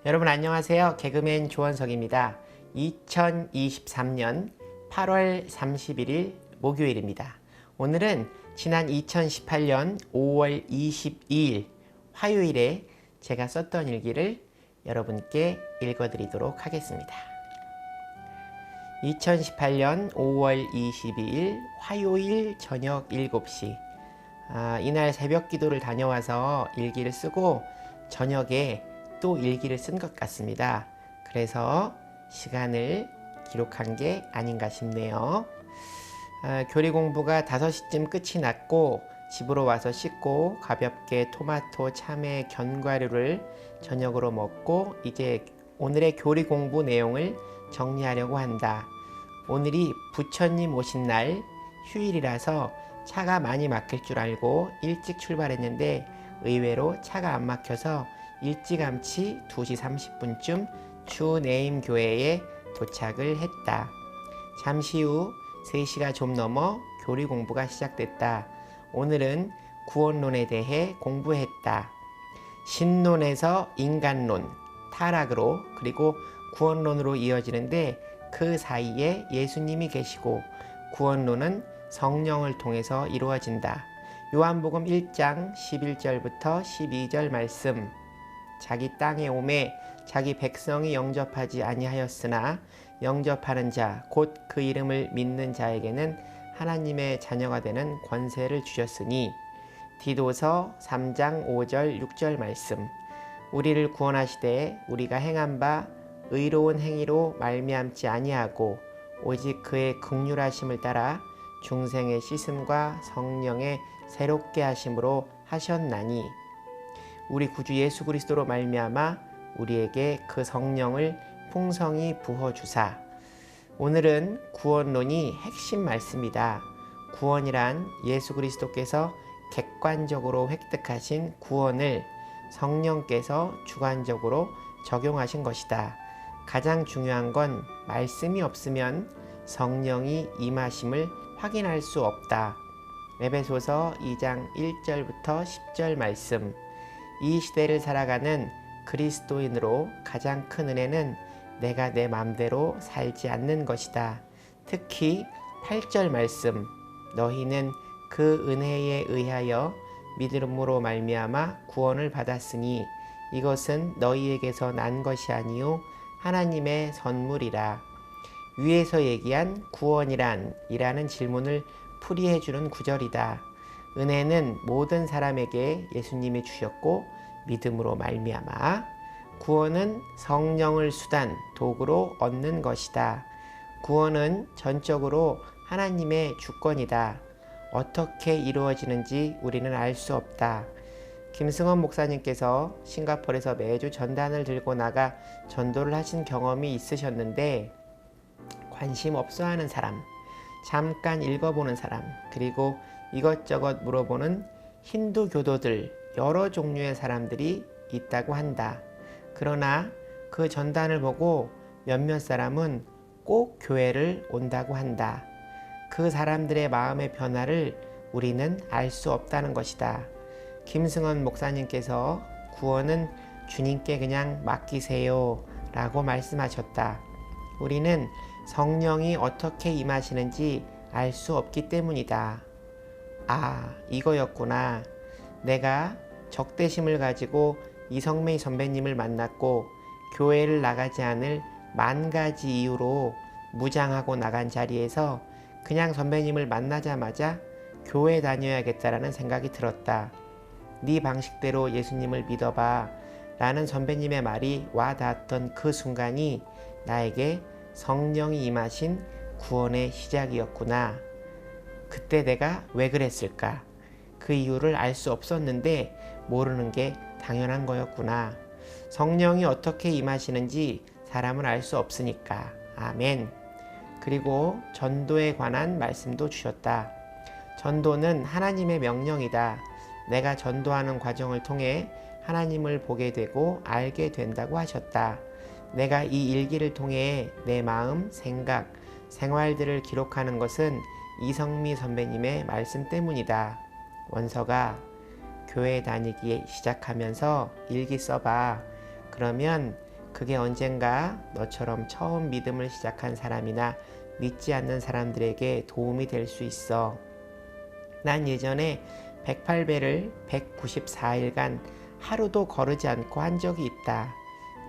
여러분 안녕하세요. 개그맨 조원석입니다. 2023년 8월 31일 목요일입니다. 오늘은 지난 2018년 5월 22일 화요일에 제가 썼던 일기를 여러분께 읽어드리도록 하겠습니다. 2018년 5월 22일 화요일 저녁 7시 이날 새벽 기도를 다녀와서 일기를 쓰고 저녁에 또 일기를 쓴 것 같습니다. 그래서 시간을 기록한 게 아닌가 싶네요. 교리 공부가 5시쯤 끝이 났고 집으로 와서 씻고 가볍게 토마토, 참외, 견과류를 저녁으로 먹고 이제 오늘의 교리 공부 내용을 정리하려고 한다. 오늘이 부처님 오신 날 휴일이라서 차가 많이 막힐 줄 알고 일찍 출발했는데 의외로 차가 안 막혀서 일찌감치 2시 30분쯤 주내임교회에 도착을 했다. 잠시 후 3시가 좀 넘어 교리 공부가 시작됐다. 오늘은 구원론에 대해 공부했다. 신론에서 인간론, 타락으로 그리고 구원론으로 이어지는데 그 사이에 예수님이 계시고 구원론은 성령을 통해서 이루어진다. 요한복음 1장 11절부터 12절 말씀. 자기 땅에 오매 자기 백성이 영접하지 아니하였으나 영접하는 자 곧 그 이름을 믿는 자에게는 하나님의 자녀가 되는 권세를 주셨으니. 디도서 3장 5절 6절 말씀. 우리를 구원하시되 우리가 행한 바 의로운 행위로 말미암지 아니하고 오직 그의 긍휼하심을 따라 중생의 씻음과 성령의 새롭게 하심으로 하셨나니. 우리 구주 예수 그리스도로 말미암아 우리에게 그 성령을 풍성히 부어 주사. 오늘은 구원론이 핵심 말씀이다. 구원이란 예수 그리스도께서 객관적으로 획득하신 구원을 성령께서 주관적으로 적용하신 것이다. 가장 중요한 건 말씀이 없으면 성령이 임하심을 확인할 수 없다. 에베소서 2장 1절부터 10절 말씀. 이 시대를 살아가는 그리스도인으로 가장 큰 은혜는 내가 내 맘대로 살지 않는 것이다. 특히 8절 말씀. 너희는 그 은혜에 의하여 믿음으로 말미암아 구원을 받았으니 이것은 너희에게서 난 것이 아니요 하나님의 선물이라. 위에서 얘기한 구원이란 이라는 질문을 풀이해주는 구절이다. 은혜는 모든 사람에게 예수님이 주셨고 믿음으로 말미암아 구원은 성령을 수단, 도구로 얻는 것이다. 구원은 전적으로 하나님의 주권이다. 어떻게 이루어지는지 우리는 알 수 없다. 김승원 목사님께서 싱가포르에서 매주 전단을 들고 나가 전도를 하신 경험이 있으셨는데 관심 없어 하는 사람, 잠깐 읽어보는 사람, 그리고 이것저것 물어보는 힌두 교도들, 여러 종류의 사람들이 있다고 한다. 그러나 그 전단을 보고 몇몇 사람은 꼭 교회를 온다고 한다. 그 사람들의 마음의 변화를 우리는 알 수 없다는 것이다. 김승원 목사님께서 구원은 주님께 그냥 맡기세요 라고 말씀하셨다. 우리는 성령이 어떻게 임하시는지 알 수 없기 때문이다. 이거였구나. 내가 적대심을 가지고 이성메이 선배님을 만났고 교회를 나가지 않을 10,000가지 이유로 무장하고 나간 자리에서 그냥 선배님을 만나자마자 교회 다녀야겠다라는 생각이 들었다. 네 방식대로 예수님을 믿어봐 라는 선배님의 말이 와닿았던 그 순간이 나에게 성령이 임하신 구원의 시작이었구나. 그때 내가 왜 그랬을까? 그 이유를 알 수 없었는데 모르는 게 당연한 거였구나. 성령이 어떻게 임하시는지 사람은 알 수 없으니까. 아멘. 그리고 전도에 관한 말씀도 주셨다. 전도는 하나님의 명령이다. 내가 전도하는 과정을 통해 하나님을 보게 되고 알게 된다고 하셨다. 내가 이 일기를 통해 내 마음, 생각, 생활들을 기록하는 것은 이성미 선배님의 말씀 때문이다. 원서가 교회 다니기 시작하면서 일기 써봐. 그러면 그게 언젠가 너처럼 처음 믿음을 시작한 사람이나 믿지 않는 사람들에게 도움이 될 수 있어. 난 예전에 108배를 194일간 하루도 거르지 않고 한 적이 있다.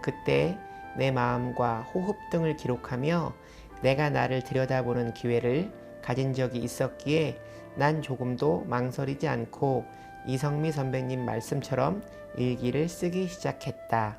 그때 내 마음과 호흡 등을 기록하며 내가 나를 들여다보는 기회를 가진 적이 있었기에 난 조금도 망설이지 않고 이성미 선배님 말씀처럼 일기를 쓰기 시작했다.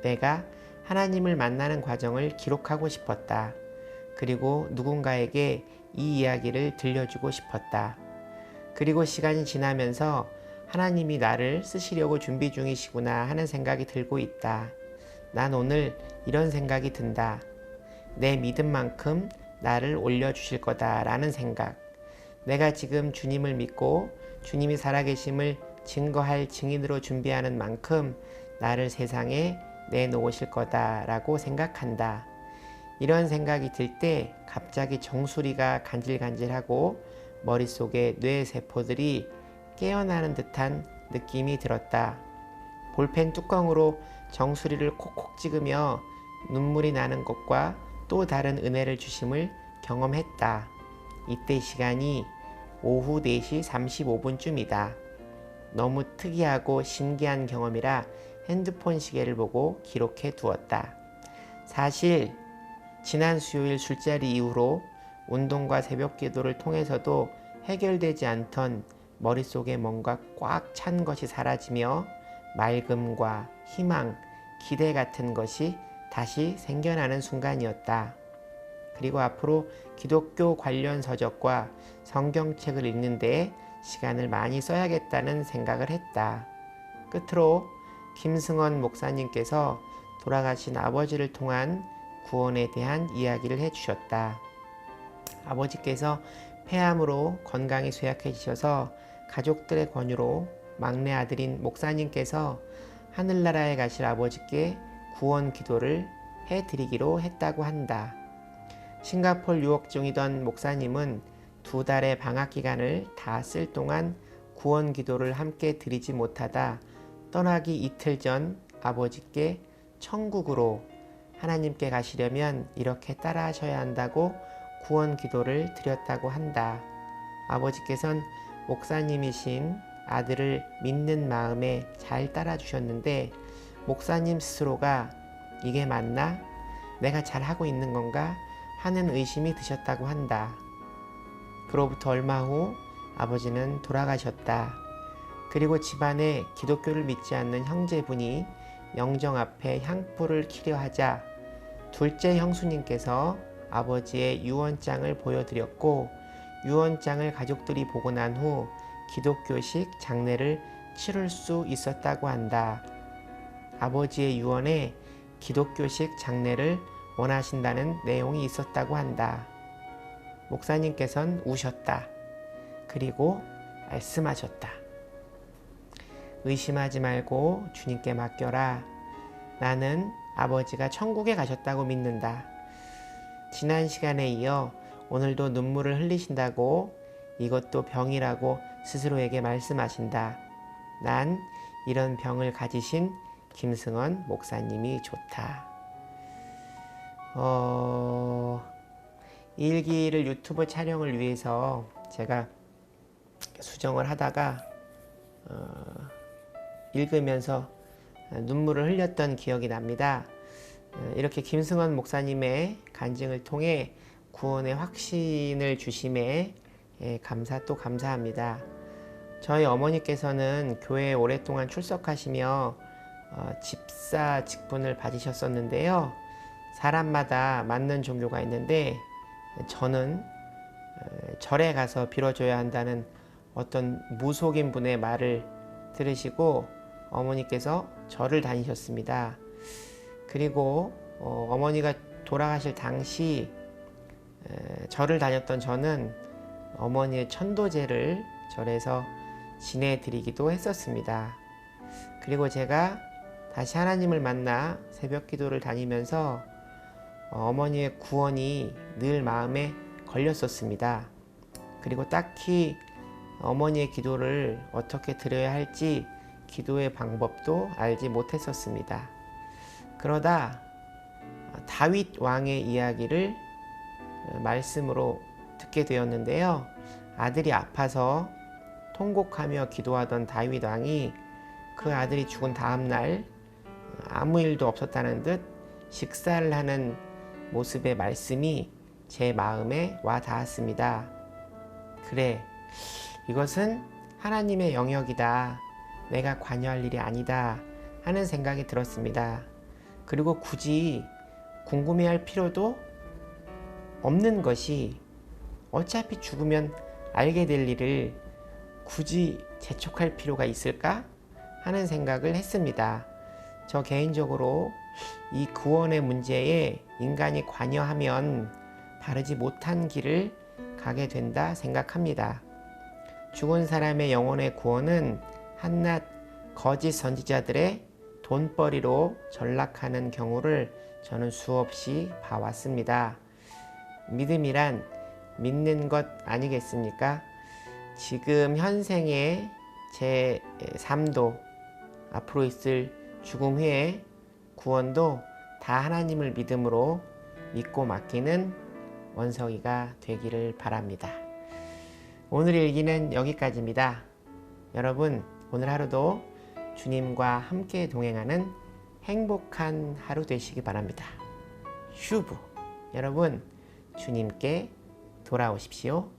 내가 하나님을 만나는 과정을 기록하고 싶었다. 그리고 누군가에게 이 이야기를 들려주고 싶었다. 그리고 시간이 지나면서 하나님이 나를 쓰시려고 준비 중이시구나 하는 생각이 들고 있다. 난 오늘 이런 생각이 든다. 내 믿음만큼 나를 올려주실 거다라는 생각. 내가 지금 주님을 믿고 주님이 살아계심을 증거할 증인으로 준비하는 만큼 나를 세상에 내놓으실 거다라고 생각한다. 이런 생각이 들 때 갑자기 정수리가 간질간질하고 머릿속에 뇌세포들이 깨어나는 듯한 느낌이 들었다. 볼펜 뚜껑으로 정수리를 콕콕 찍으며 눈물이 나는 것과 또 다른 은혜를 주심을 경험했다. 이때 시간이 오후 4시 35분쯤이다. 너무 특이하고 신기한 경험이라 핸드폰 시계를 보고 기록해 두었다. 사실 지난 수요일 술자리 이후로 운동과 새벽 기도를 통해서도 해결되지 않던 머릿속에 뭔가 꽉 찬 것이 사라지며 맑음과 희망, 기대 같은 것이 다시 생겨나는 순간이었다. 그리고 앞으로 기독교 관련 서적과 성경책을 읽는 데 시간을 많이 써야겠다는 생각을 했다. 끝으로 김승원 목사님께서 돌아가신 아버지를 통한 구원에 대한 이야기를 해주셨다. 아버지께서 폐암으로 건강이 쇠약해지셔서 가족들의 권유로 막내 아들인 목사님께서 하늘나라에 가실 아버지께 구원 기도를 해드리기로 했다고 한다. 싱가포르 유학 중이던 목사님은 2달의 방학 기간을 다 쓸 동안 구원 기도를 함께 드리지 못하다 떠나기 이틀 전 아버지께 천국으로 하나님께 가시려면 이렇게 따라 하셔야 한다고 구원 기도를 드렸다고 한다. 아버지께서는 목사님이신 아들을 믿는 마음에 잘 따라 주셨는데 목사님 스스로가 이게 맞나? 내가 잘하고 있는 건가? 하는 의심이 드셨다고 한다. 그로부터 얼마 후 아버지는 돌아가셨다. 그리고 집안에 기독교를 믿지 않는 형제분이 영정 앞에 향불을 키려 하자 둘째 형수님께서 아버지의 유언장을 보여드렸고 유언장을 가족들이 보고 난 후 기독교식 장례를 치를 수 있었다고 한다. 아버지의 유언에 기독교식 장례를 원하신다는 내용이 있었다고 한다. 목사님께서는 우셨다. 그리고 말씀하셨다. 의심하지 말고 주님께 맡겨라. 나는 아버지가 천국에 가셨다고 믿는다. 지난 시간에 이어 오늘도 눈물을 흘리신다고 이것도 병이라고 스스로에게 말씀하신다. 난 이런 병을 가지신 김승원 목사님이 좋다. 일기를 유튜브 촬영을 위해서 제가 수정을 하다가 읽으면서 눈물을 흘렸던 기억이 납니다. 이렇게 김승원 목사님의 간증을 통해 구원의 확신을 주심에 감사 또 감사합니다. 저희 어머니께서는 교회에 오랫동안 출석하시며 집사 직분을 받으셨었는데요. 사람마다 맞는 종교가 있는데 저는 절에 가서 빌어줘야 한다는 어떤 무속인 분의 말을 들으시고 어머니께서 절을 다니셨습니다. 그리고 어머니가 돌아가실 당시 절을 다녔던 저는 어머니의 천도제를 절에서 지내드리기도 했었습니다. 그리고 제가 다시 하나님을 만나 새벽 기도를 다니면서 어머니의 구원이 늘 마음에 걸렸었습니다. 그리고 딱히 어머니의 기도를 어떻게 드려야 할지 기도의 방법도 알지 못했었습니다. 그러다 다윗 왕의 이야기를 말씀으로 듣게 되었는데요. 아들이 아파서 통곡하며 기도하던 다윗 왕이 그 아들이 죽은 다음날 아무 일도 없었다는 듯 식사를 하는 모습의 말씀이 제 마음에 와 닿았습니다. 그래, 이것은 하나님의 영역이다. 내가 관여할 일이 아니다 하는 생각이 들었습니다. 그리고 굳이 궁금해할 필요도 없는 것이 어차피 죽으면 알게 될 일을 굳이 재촉할 필요가 있을까 하는 생각을 했습니다. 저 개인적으로 이 구원의 문제에 인간이 관여하면 바르지 못한 길을 가게 된다 생각합니다. 죽은 사람의 영혼의 구원은 한낱 거짓 선지자들의 돈벌이로 전락하는 경우를 저는 수없이 봐왔습니다. 믿음이란 믿는 것 아니겠습니까? 지금 현생의 제 삶도 앞으로 있을 죽음 후의 구원도 다 하나님을 믿음으로 믿고 맡기는 원석이가 되기를 바랍니다. 오늘 일기는 여기까지입니다. 여러분, 오늘 하루도 주님과 함께 동행하는 행복한 하루 되시기 바랍니다. 슈브! 여러분, 주님께 돌아오십시오.